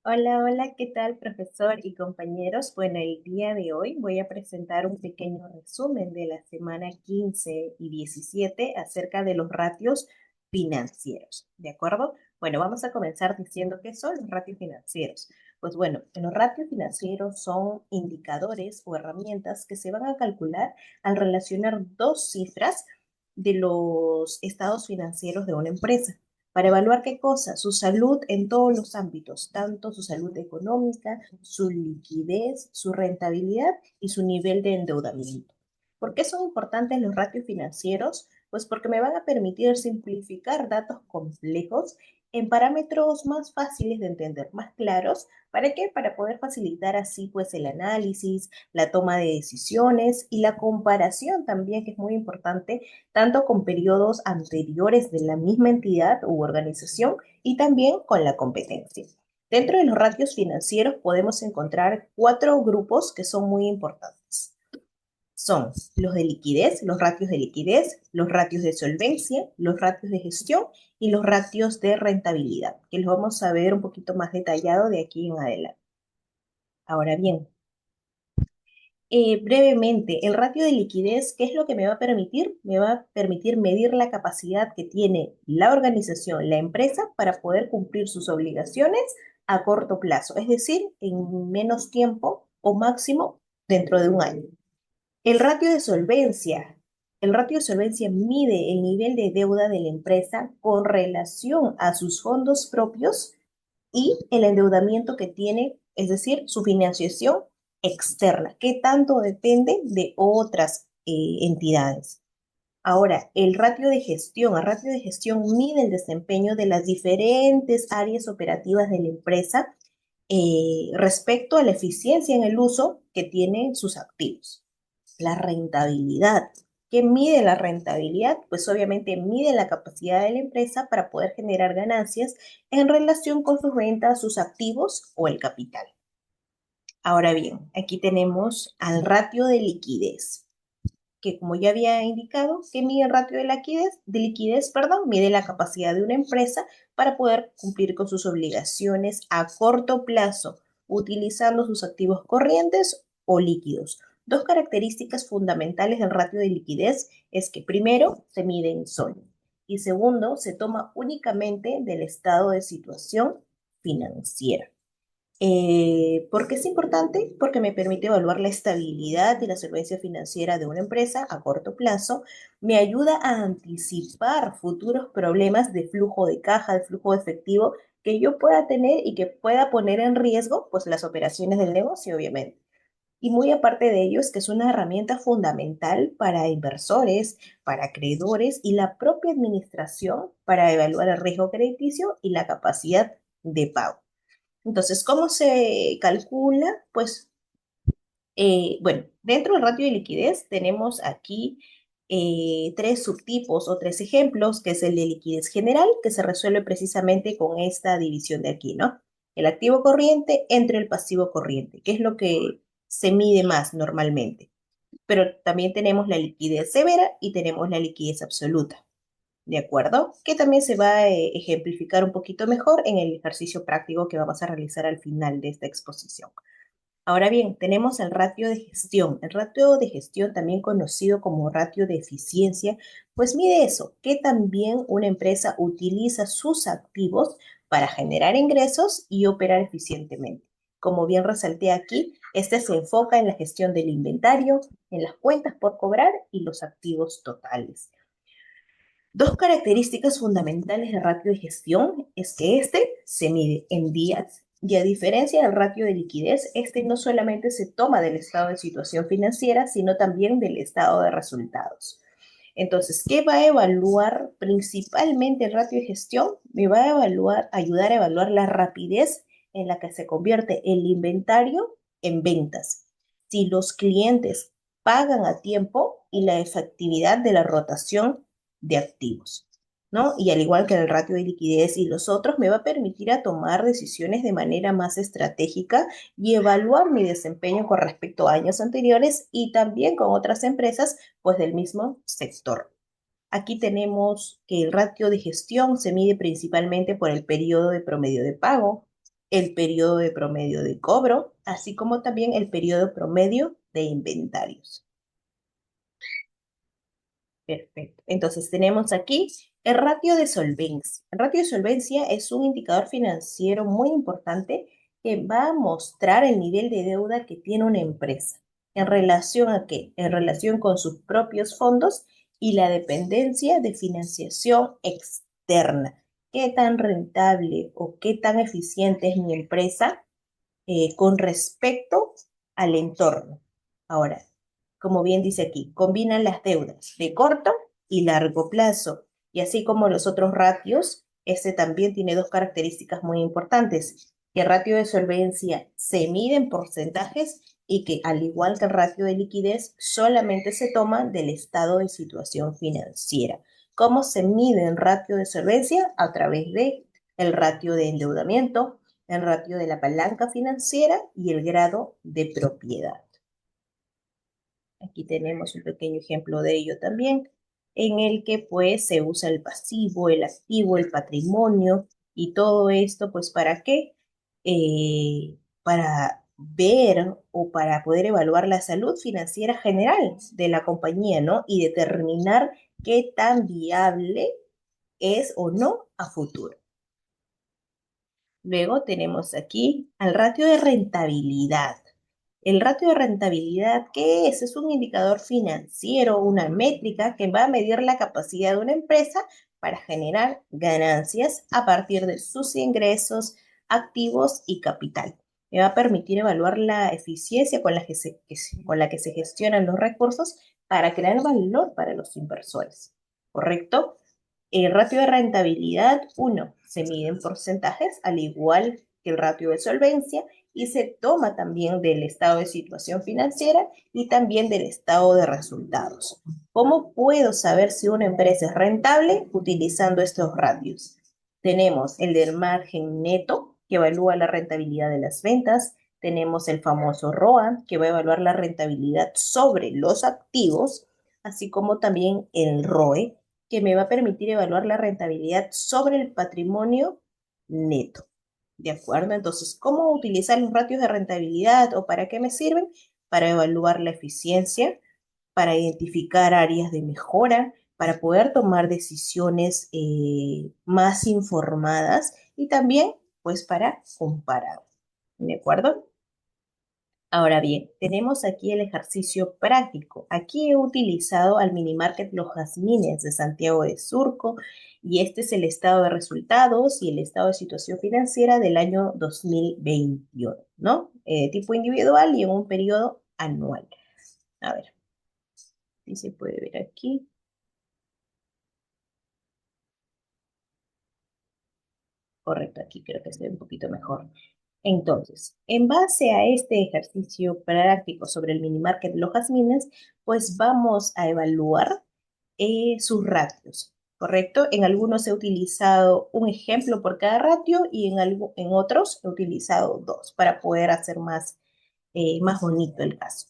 Hola, hola, ¿qué tal, profesor y compañeros? Bueno, el día de hoy voy a presentar un pequeño resumen de la semana 15 y 17 acerca de los ratios financieros, ¿de acuerdo? Bueno, vamos a comenzar diciendo qué son los ratios financieros. Pues bueno, los ratios financieros son indicadores o herramientas que se van a calcular al relacionar dos cifras de los estados financieros de una empresa para evaluar qué cosa, su salud en todos los ámbitos, tanto su salud económica, su liquidez, su rentabilidad y su nivel de endeudamiento. ¿Por qué son importantes los ratios financieros? Pues porque me van a permitir simplificar datos complejos en parámetros más fáciles de entender, más claros. ¿Para qué? Para poder facilitar así pues el análisis, la toma de decisiones y la comparación también, que es muy importante tanto con periodos anteriores de la misma entidad u organización y también con la competencia. Dentro de los ratios financieros podemos encontrar cuatro grupos que son muy importantes. Son los de liquidez, los ratios de solvencia, los ratios de gestión y los ratios de rentabilidad, que los vamos a ver un poquito más detallado de aquí en adelante. Ahora bien, brevemente, el ratio de liquidez, ¿qué es lo que me va a permitir? Me va a permitir medir la capacidad que tiene la organización, la empresa, para poder cumplir sus obligaciones a corto plazo, es decir, en menos tiempo o máximo dentro de un año. El ratio de solvencia. El ratio de solvencia mide el nivel de deuda de la empresa con relación a sus fondos propios y el endeudamiento que tiene, es decir, su financiación externa, que tanto depende de otras entidades. Ahora, el ratio de gestión mide el desempeño de las diferentes áreas operativas de la empresa respecto a la eficiencia en el uso que tienen sus activos. La rentabilidad. ¿Qué mide la rentabilidad? Pues obviamente mide la capacidad de la empresa para poder generar ganancias en relación con sus ventas, sus activos o el capital. Ahora bien, aquí tenemos al ratio de liquidez, que como ya había indicado, que mide el ratio de liquidez, mide la capacidad de una empresa para poder cumplir con sus obligaciones a corto plazo, utilizando sus activos corrientes o líquidos. Dos características fundamentales del ratio de liquidez es que primero se mide en sol y segundo se toma únicamente del estado de situación financiera. ¿Por qué es importante? Porque me permite evaluar la estabilidad y la solvencia financiera de una empresa a corto plazo, me ayuda a anticipar futuros problemas de flujo de caja, de flujo de efectivo que yo pueda tener y que pueda poner en riesgo pues las operaciones del negocio, obviamente. Y muy aparte de ello es que es una herramienta fundamental para inversores, para acreedores y la propia administración para evaluar el riesgo crediticio y la capacidad de pago. Entonces, ¿cómo se calcula? Pues, bueno, dentro del ratio de liquidez tenemos aquí tres subtipos o tres ejemplos, que es el de liquidez general, que se resuelve precisamente con esta división de aquí, ¿no? El activo corriente entre el pasivo corriente, que es lo que se mide más normalmente. Pero también tenemos la liquidez severa y tenemos la liquidez absoluta. ¿De acuerdo? Que también se va a ejemplificar un poquito mejor en el ejercicio práctico que vamos a realizar al final de esta exposición. Ahora bien, tenemos el ratio de gestión. El ratio de gestión, también conocido como ratio de eficiencia, pues mide eso, que también una empresa utiliza sus activos para generar ingresos y operar eficientemente. Como bien resalté aquí, este se enfoca en la gestión del inventario, en las cuentas por cobrar y los activos totales. Dos características fundamentales del ratio de gestión es que este se mide en días y a diferencia del ratio de liquidez, este no solamente se toma del estado de situación financiera, sino también del estado de resultados. Entonces, ¿qué va a evaluar principalmente el ratio de gestión? Me va a ayudar a evaluar la rapidez en la que se convierte el inventario en ventas. Si los clientes pagan a tiempo y la efectividad de la rotación de activos, ¿no? Y al igual que el ratio de liquidez y los otros, me va a permitir a tomar decisiones de manera más estratégica y evaluar mi desempeño con respecto a años anteriores y también con otras empresas, pues del mismo sector. Aquí tenemos que el ratio de gestión se mide principalmente por el periodo de promedio de pago, el periodo de promedio de cobro, así como también el periodo promedio de inventarios. Perfecto. Entonces tenemos aquí el ratio de solvencia. El ratio de solvencia es un indicador financiero muy importante que va a mostrar el nivel de deuda que tiene una empresa. ¿En relación a qué? En relación con sus propios fondos y la dependencia de financiación externa. ¿Qué tan rentable o qué tan eficiente es mi empresa con respecto al entorno? Ahora, como bien dice aquí, combinan las deudas de corto y largo plazo. Y así como los otros ratios, este también tiene dos características muy importantes, que el ratio de solvencia se mide en porcentajes y que, al igual que el ratio de liquidez, solamente se toma del estado de situación financiera. ¿Cómo se mide el ratio de solvencia? A través de el ratio de endeudamiento, el ratio de la palanca financiera y el grado de propiedad. Aquí tenemos un pequeño ejemplo de ello también, en el que pues se usa el pasivo, el activo, el patrimonio y todo esto pues ¿para qué? Para ver o para poder evaluar la salud financiera general de la compañía, ¿no? Y determinar qué tan viable es o no a futuro. Luego tenemos aquí al ratio de rentabilidad. El ratio de rentabilidad, ¿qué es? Es un indicador financiero, una métrica que va a medir la capacidad de una empresa para generar ganancias a partir de sus ingresos, activos y capital. Me va a permitir evaluar la eficiencia con la que se gestionan los recursos para crear valor para los inversores. ¿Correcto? El ratio de rentabilidad, uno, se mide en porcentajes, al igual que el ratio de solvencia, y se toma también del estado de situación financiera y también del estado de resultados. ¿Cómo puedo saber si una empresa es rentable utilizando estos ratios? Tenemos el del margen neto, que evalúa la rentabilidad de las ventas. Tenemos el famoso ROA, que va a evaluar la rentabilidad sobre los activos, así como también el ROE, que me va a permitir evaluar la rentabilidad sobre el patrimonio neto. ¿De acuerdo? Entonces, ¿cómo utilizar los ratios de rentabilidad o para qué me sirven? Para evaluar la eficiencia, para identificar áreas de mejora, para poder tomar decisiones más informadas y también, pues, para comparar. ¿De acuerdo? Ahora bien, tenemos aquí el ejercicio práctico. Aquí he utilizado al mini market Los Jazmines de Santiago de Surco y este es el estado de resultados y el estado de situación financiera del año 2021, ¿no? Tipo individual y en un periodo anual. A ver, si se puede ver aquí. Correcto, aquí creo que se ve un poquito mejor. Entonces, en base a este ejercicio práctico sobre el mini market Los Jazmines, pues vamos a evaluar sus ratios, ¿correcto? En algunos he utilizado un ejemplo por cada ratio y en otros he utilizado dos para poder hacer más bonito el caso.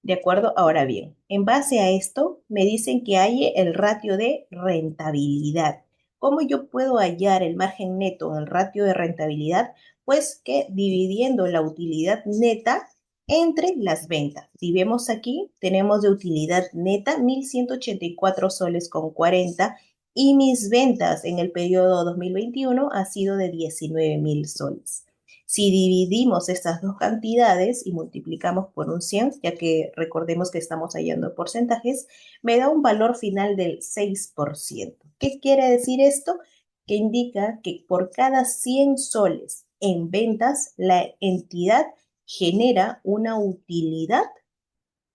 ¿De acuerdo? Ahora bien, en base a esto, me dicen que hay el ratio de rentabilidad. ¿Cómo yo puedo hallar el margen neto en el ratio de rentabilidad? Pues que dividiendo la utilidad neta entre las ventas. Si vemos aquí, tenemos de utilidad neta 1.184 soles con 40 y mis ventas en el periodo 2021 ha sido de 19.000 soles. Si dividimos estas dos cantidades y multiplicamos por un 100, ya que recordemos que estamos hallando porcentajes, me da un valor final del 6%. ¿Qué quiere decir esto? Que indica que por cada 100 soles en ventas, la entidad genera una utilidad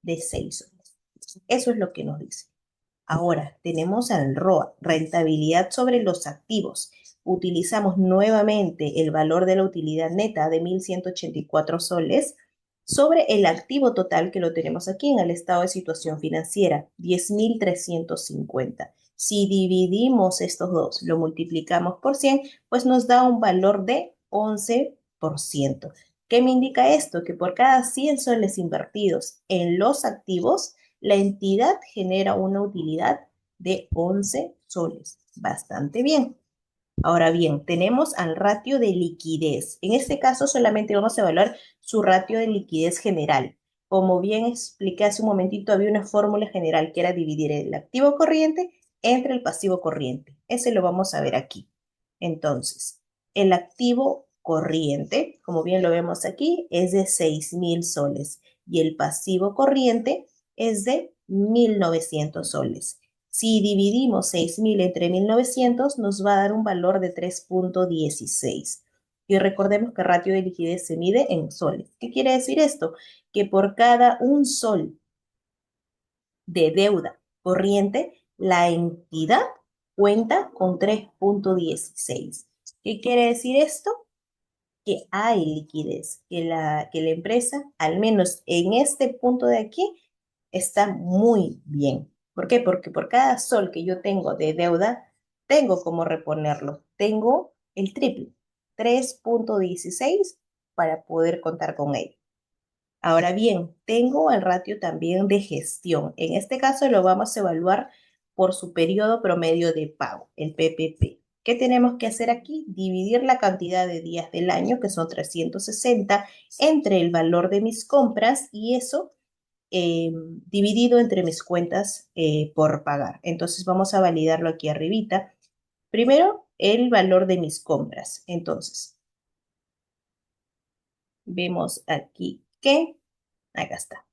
de 6 soles. Eso es lo que nos dice. Ahora tenemos al ROA, rentabilidad sobre los activos. Utilizamos nuevamente el valor de la utilidad neta de 1.184 soles sobre el activo total que lo tenemos aquí en el estado de situación financiera, 10.350. Si dividimos estos dos, lo multiplicamos por 100, pues nos da un valor de 11%. ¿Qué me indica esto? Que por cada 100 soles invertidos en los activos, la entidad genera una utilidad de 11 soles. Bastante bien. Ahora bien, tenemos al ratio de liquidez. En este caso solamente vamos a evaluar su ratio de liquidez general. Como bien expliqué hace un momentito, había una fórmula general que era dividir el activo corriente entre el pasivo corriente. Ese lo vamos a ver aquí. Entonces, el activo corriente, como bien lo vemos aquí, es de 6.000 soles y el pasivo corriente es de 1.900 soles. Si dividimos 6.000 entre 1.900, nos va a dar un valor de 3,16. Y recordemos que el ratio de liquidez se mide en soles. ¿Qué quiere decir esto? Que por cada un sol de deuda corriente, la entidad cuenta con 3,16. ¿Qué quiere decir esto? Que hay liquidez, que la empresa, al menos en este punto de aquí, está muy bien. ¿Por qué? Porque por cada sol que yo tengo de deuda, tengo cómo reponerlo. Tengo el triple, 3,16 para poder contar con él. Ahora bien, tengo el ratio también de gestión. En este caso lo vamos a evaluar por su periodo promedio de pago, el PPP. ¿Qué tenemos que hacer aquí? Dividir la cantidad de días del año, que son 360, entre el valor de mis compras y eso dividido entre mis cuentas por pagar. Entonces vamos a validarlo aquí arribita. Primero, el valor de mis compras. Entonces, vemos aquí que, acá está.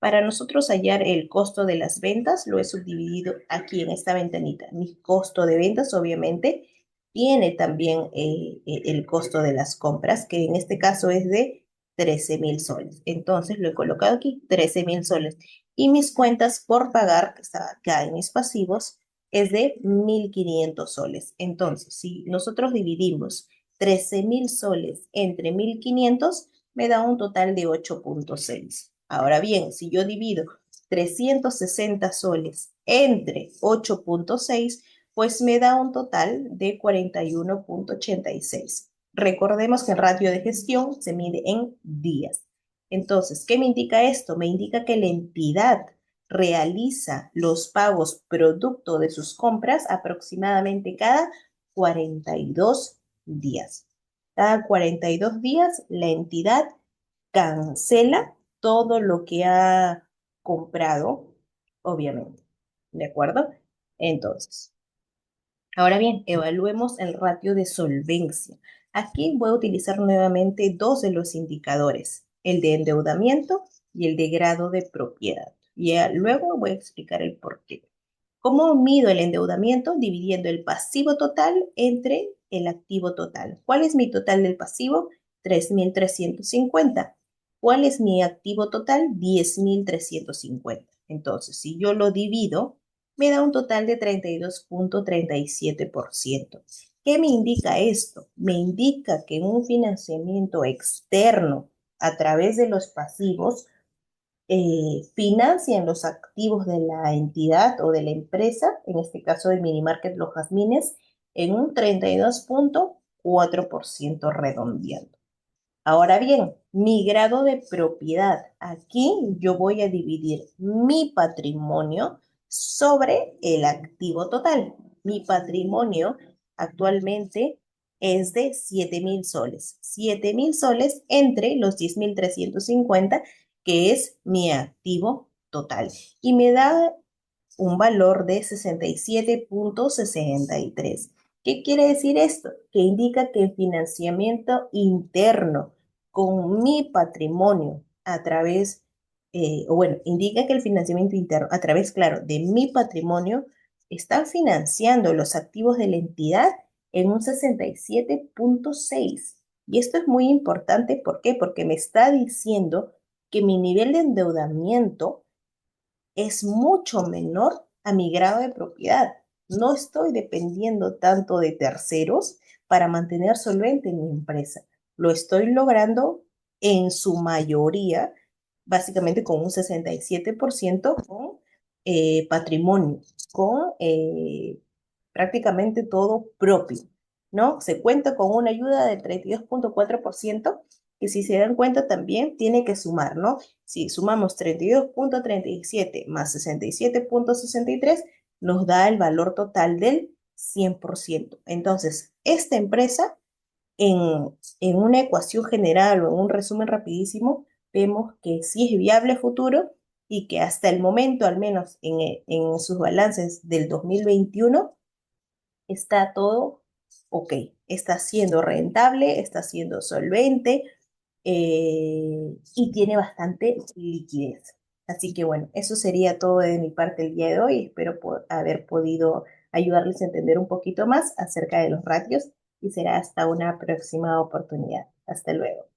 Para nosotros hallar el costo de las ventas, lo he subdividido aquí en esta ventanita. Mi costo de ventas, obviamente, tiene también el costo de las compras, que en este caso es de 13.000 soles. Entonces, lo he colocado aquí, 13.000 soles. Y mis cuentas por pagar, que está acá en mis pasivos, es de 1.500 soles. Entonces, si nosotros dividimos 13.000 soles entre 1.500, me da un total de 8,6. Ahora bien, si yo divido 360 soles entre 8,6, pues me da un total de 41,86. Recordemos que el ratio de gestión se mide en días. Entonces, ¿qué me indica esto? Me indica que la entidad realiza los pagos producto de sus compras aproximadamente cada 42 días. Cada 42 días, la entidad cancela todo lo que ha comprado, obviamente. ¿De acuerdo? Entonces, ahora bien, evaluemos el ratio de solvencia. Aquí voy a utilizar nuevamente dos de los indicadores, el de endeudamiento y el de grado de propiedad. Y luego voy a explicar el por qué. ¿Cómo mido el endeudamiento? Dividiendo el pasivo total entre el activo total. ¿Cuál es mi total del pasivo? 3.350. ¿Cuál es mi activo total? 10.350. Entonces, si yo lo divido, me da un total de 32,37%. ¿Qué me indica esto? Me indica que un financiamiento externo a través de los pasivos financian los activos de la entidad o de la empresa, en este caso del mini market Los Jazmines, en un 32,4% redondeando. Ahora bien, mi grado de propiedad. Aquí yo voy a dividir mi patrimonio sobre el activo total. Mi patrimonio actualmente es de 7.000 soles. 7.000 soles entre los 10.350, que es mi activo total. Y me da un valor de 67,63. ¿Qué quiere decir esto? Que indica que el financiamiento interno con mi patrimonio a través, o bueno, indica que el financiamiento interno a través, claro, de mi patrimonio está financiando los activos de la entidad en un 67,6. Y esto es muy importante, ¿por qué? Porque me está diciendo que mi nivel de endeudamiento es mucho menor a mi grado de propiedad. No estoy dependiendo tanto de terceros para mantener solvente mi empresa. Lo estoy logrando en su mayoría, básicamente con un 67% con patrimonio, con prácticamente todo propio, ¿no? Se cuenta con una ayuda del 32,4%, que si se dan cuenta también tiene que sumar, ¿no? Si sumamos 32,37 más 67,63, nos da el valor total del 100%. Entonces, esta empresa, en una ecuación general o en un resumen rapidísimo, vemos que sí es viable a futuro y que hasta el momento, al menos en sus balances del 2021, está todo ok, está siendo rentable, está siendo solvente y tiene bastante liquidez. Así que bueno, eso sería todo de mi parte el día de hoy. Espero haber podido ayudarles a entender un poquito más acerca de los ratios y será hasta una próxima oportunidad. Hasta luego.